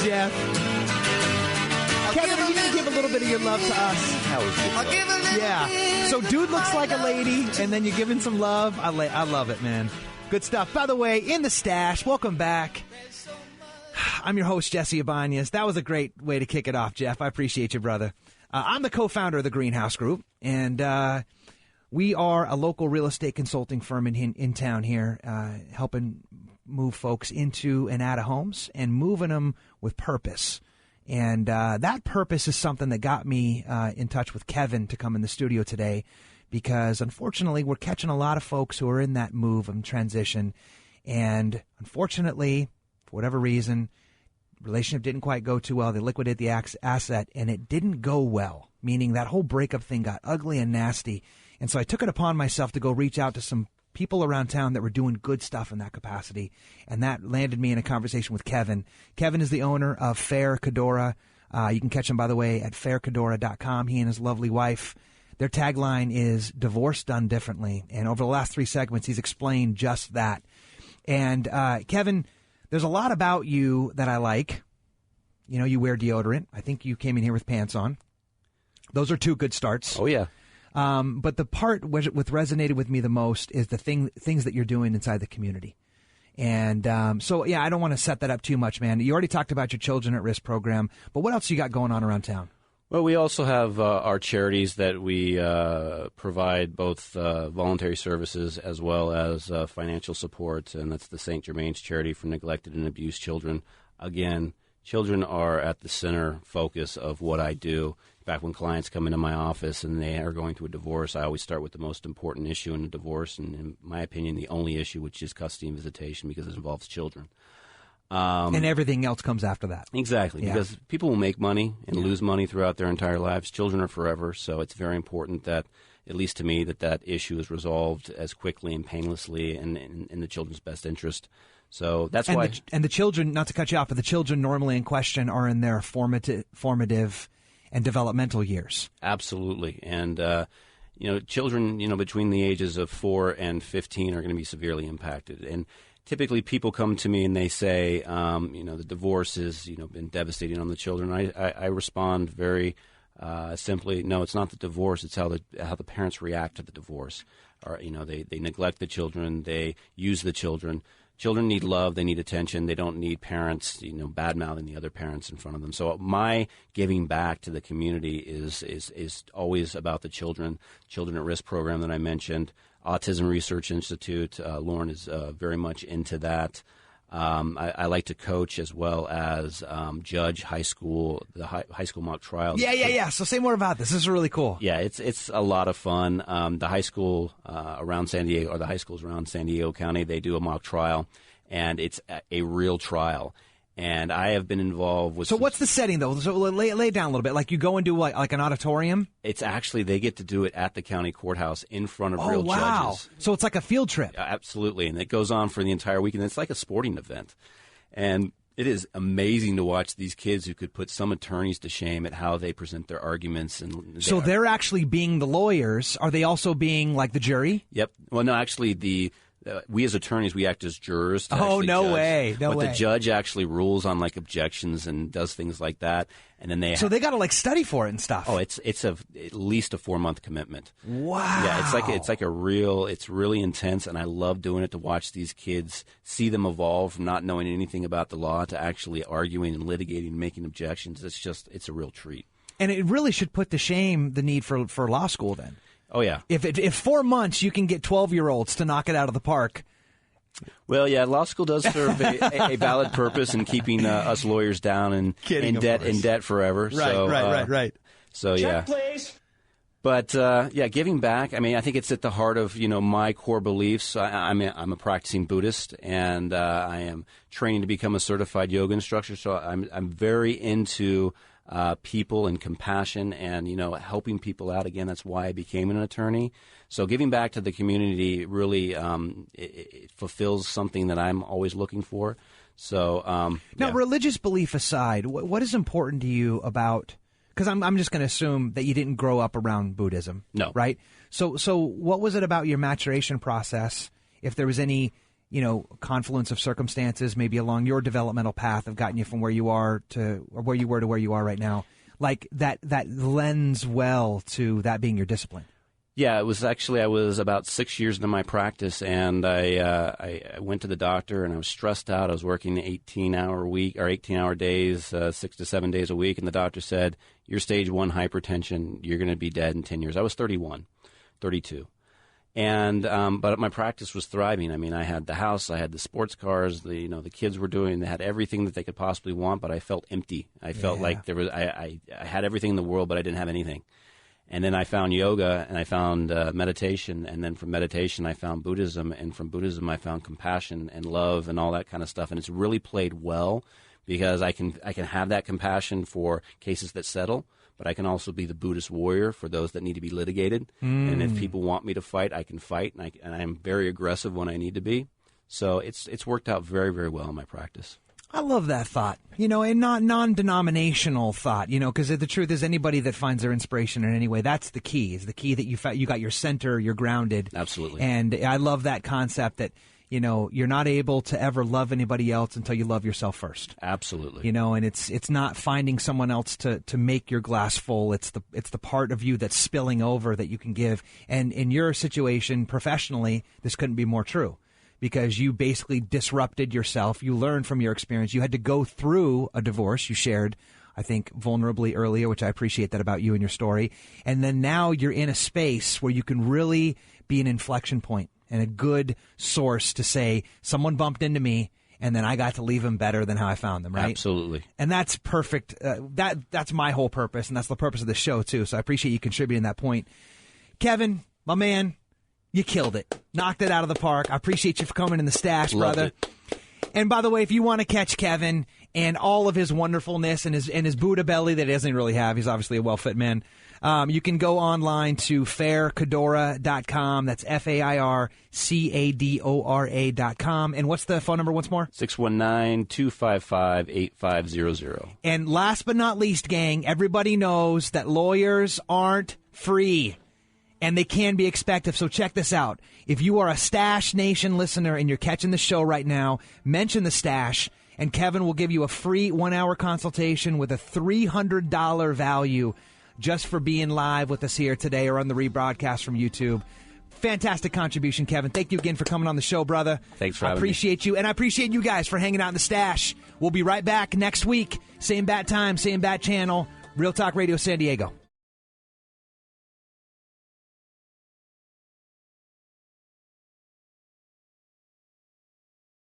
Jeff. Kevin, are you going to give a little bit of your love to us? That was good. Yeah. So dude looks like a lady, and then you're giving some love. I love it, man. Good stuff. By the way, in the stash, welcome back. I'm your host, Jesse Ibanez. That was a great way to kick it off, Jeff. I appreciate you, brother. I'm the co-founder of the Greenhouse Group, and we are a local real estate consulting firm in town here, helping move folks into and out of homes and moving them with purpose. And that purpose is something that got me in touch with Kevin to come in the studio today, because unfortunately we're catching a lot of folks who are in that move and transition. And unfortunately, for whatever reason, relationship didn't quite go too well. They liquidated the asset, and it didn't go well, meaning that whole breakup thing got ugly and nasty. And so I took it upon myself to go reach out to some people around town that were doing good stuff in that capacity, and that landed me in a conversation with Kevin. Kevin is the owner of Fair Cadora. You can catch him, by the way, at faircadora.com. He and his lovely wife, their tagline is "Divorce Done Differently," and over the last 3 segments, he's explained just that. And Kevin, there's a lot about you that I like. You know, you wear deodorant. I think you came in here with pants on. Those are 2 good starts. Oh, yeah. But the part which resonated with me the most is the things that you're doing inside the community. And so, yeah, I don't want to set that up too much, man. You already talked about your Children at Risk program, but what else you got going on around town? Well, we also have our charities that we provide both voluntary services as well as financial support, and that's the St. Germain's Charity for Neglected and Abused Children. Again, children are at the center focus of what I do. In fact, when clients come into my office and they are going through a divorce, I always start with the most important issue in a divorce, and in my opinion, the only issue, which is custody and visitation, because it involves children. And everything else comes after that. Exactly, Yeah. because people will make money and lose money throughout their entire lives. Children are forever, so it's very important that, at least to me, that issue is resolved as quickly and painlessly and in the children's best interest. So that's why. And the children, not to cut you off, but the children normally in question are in their formative and developmental years. Absolutely. And, children, between the ages of 4 and 15 are going to be severely impacted. And typically people come to me and they say, the divorce has, been devastating on the children. I respond very simply, no, it's not the divorce. It's how the parents react to the divorce. Or, they neglect the children. They use the children. Children need love. They need attention. They don't need parents, bad-mouthing the other parents in front of them. So my giving back to the community is always about the Children at Risk program that I mentioned. Autism Research Institute, Lauren is very much into that. I like to coach as well as judge the high school mock trials. Yeah. So say more about this. This is really cool. Yeah, it's a lot of fun. The high school around San Diego, or the high schools around San Diego County, they do a mock trial, and it's a real trial. And I have been involved with. So what's the setting though? So lay it down a little bit. Like you go into like an auditorium. It's actually, they get to do it at the county courthouse in front of real judges. So it's like a field trip. Absolutely, and it goes on for the entire weekend. It's like a sporting event, and it is amazing to watch these kids who could put some attorneys to shame at how they present their arguments. And so they're actually being the lawyers. Are they also being like the jury? Yep. Well, no, actually we as attorneys, we act as jurors. Oh, no way. No way. But the judge actually rules on like objections and does things like that. And then so they got to like study for it and stuff. Oh, it's at least a 4-month commitment. Wow. Yeah, it's really intense, and I love doing it to watch these kids, see them evolve from not knowing anything about the law to actually arguing and litigating and making objections. It's a real treat. And it really should put to shame the need for law school then. Oh, yeah. If 4 months you can get 12-year-olds to knock it out of the park. Well, yeah, law school does serve a valid purpose in keeping us lawyers down and in debt forever. Right. So, yeah. Check, please. But, giving back, I mean, I think it's at the heart of, my core beliefs. I'm a practicing Buddhist, and I am training to become a certified yoga instructor. So I'm very into people and compassion and, helping people out. Again, that's why I became an attorney. So giving back to the community really it fulfills something that I'm always looking for. So now, religious belief aside, what is important to you about? Because I'm just going to assume that you didn't grow up around Buddhism. No. Right? So what was it about your maturation process, if there was any confluence of circumstances, maybe along your developmental path, have gotten you from where you are to, or where you were to where you are right now. Like that lends well to that being your discipline. Yeah, it was actually, I was about 6 years into my practice, and I went to the doctor, and I was stressed out. I was working 18-hour days, 6 to 7 days a week, and the doctor said, "You're stage 1 hypertension. You're going to be dead in 10 years." I was 32. And but my practice was thriving. I mean, I had the house, I had the sports cars, the kids were doing, they had everything that they could possibly want, but I felt empty. I felt like there was I had everything in the world, but I didn't have anything. And then I found yoga, and I found meditation, and then from meditation I found Buddhism, and from Buddhism I found compassion and love and all that kind of stuff. And it's really played well because I can have that compassion for cases that settle, but I can also be the Buddhist warrior for those that need to be litigated. And if people want me to fight, I can fight, and I am very aggressive when I need to be. So it's worked out very, very well in my practice. I love that thought, and not non-denominational thought, because the truth is anybody that finds their inspiration in any way, that's the key. Is the key that you got your center, you're grounded. Absolutely. And I love that concept that, you're not able to ever love anybody else until you love yourself first. Absolutely. And it's not finding someone else to make your glass full. It's the part of you that's spilling over that you can give. And in your situation professionally, this couldn't be more true. Because you basically disrupted yourself. You learned from your experience. You had to go through a divorce. You shared, I think, vulnerably earlier, which I appreciate that about you and your story. And then now you're in a space where you can really be an inflection point and a good source to say, someone bumped into me, and then I got to leave them better than how I found them, right? Absolutely. And that's perfect. That's my whole purpose, and that's the purpose of the show, too. So I appreciate you contributing that point. Kevin, my man, you killed it. Knocked it out of the park. I appreciate you for coming in the stash, brother. Loved it. And by the way, if you want to catch Kevin and all of his wonderfulness and his Buddha belly that he doesn't really have, he's obviously a well-fit man, you can go online to faircadora.com. That's FAIRCADORA.com. And what's the phone number once more? 619-255-8500. And last but not least, gang, everybody knows that lawyers aren't free. And they can be expensive, so check this out. If you are a Stash Nation listener and you're catching the show right now, mention the Stash, and Kevin will give you a free 1-hour consultation with a $300 value just for being live with us here today or on the rebroadcast from YouTube. Fantastic contribution, Kevin. Thank you again for coming on the show, brother. Thanks for having me. I appreciate you, and I appreciate you guys for hanging out in the Stash. We'll be right back next week. Same bat time, same bat channel. Real Talk Radio San Diego.